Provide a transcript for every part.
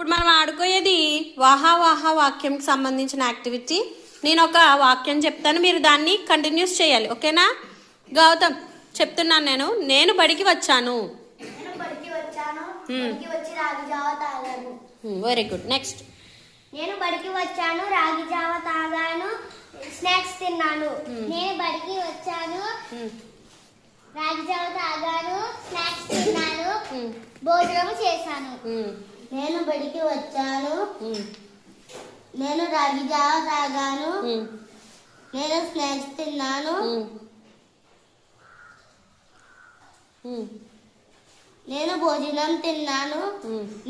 ఇప్పుడు మనం ఆడుకోయేది వాహా వాహా వాక్యంకి సంబంధించిన యాక్టివిటీ. నేను ఒక వాక్యం చెప్తాను, మీరు దాన్ని కంటిన్యూస్ చేయాలి, ఓకేనా? గౌతమ్ చెప్తున్నాను. నేను బడికి వచ్చాను. Very good. నెక్స్ట్. నేను బడికి వచ్చాను, రాగి జావ తాగాను, స్నాక్స్ తిన్నాను. నేను బడికి వచ్చాను, రాగి జావ తాగాను, స్నాక్స్ తిన్నాను, భోజనం చేశాను. నేను బడికి వచ్చాను, నేను రాగి జావ తాగాను, నేను స్నాక్స్ తిన్నాను, నేను భోజనం తిన్నాను,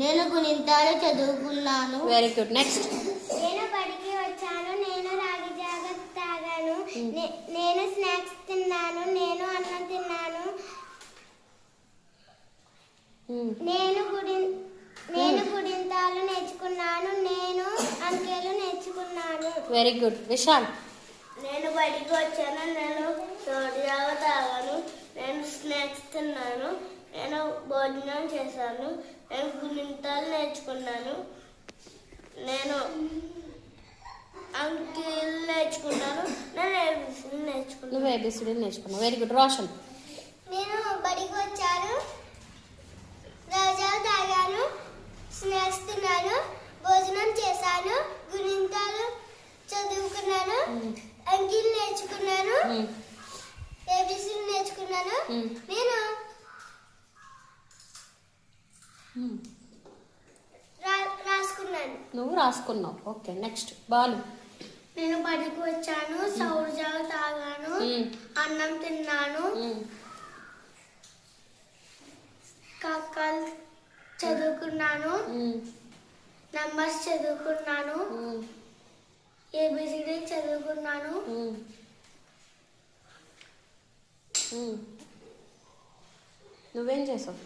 నేను గుణింతాలు చదువుకున్నాను. Very good. నెక్స్ట్. నేను బడికి వచ్చాను, నేను రాగి జావ తాగాను, నేను స్నాక్స్ తిన్నాను, నేను అన్నం తిన్నాను, నేను గుడింతాలు నేర్చుకున్నాను, నేను అంకెలు నేర్చుకున్నాను. Very good. విశాల్. నేను బడికి వచ్చాను, నేను రాగి జావ తాగాను, నేను స్నాక్స్ తిన్నాను, నేను భోజనం చేశాను, నేను గుణింతాలు నేర్చుకున్నాను, నేను అంకెలు నేర్చుకున్నాను, నేను ఏబిసిడి నేర్చుకున్నాను. నువ్వు ఏబిసిడి నేర్చుకున్నావు. Very good. రోషన్. నేను బడికి వచ్చాను, రాజా తాగాను, స్నాక్స్ తిన్నాను, భోజనం చేశాను, గుణింతాలు చదువుకున్నాను, అంకెలు నేర్చుకున్నాను, ఏబిసిడి నేర్చుకున్నాను, నేను రాసుకున్నాను. నువ్వు రాసుకున్నావు. ఓకే. నెక్స్ట్. బాలు. నేను బడికి వచ్చాను, సౌరు జావ తాగాను, అన్నం తిన్నాను, కాకాలు చదువుకున్నాను, నంబర్స్ చదువుకున్నాను, ఏబిసిడి చదువుకున్నాను. నువ్వేం చేసావు?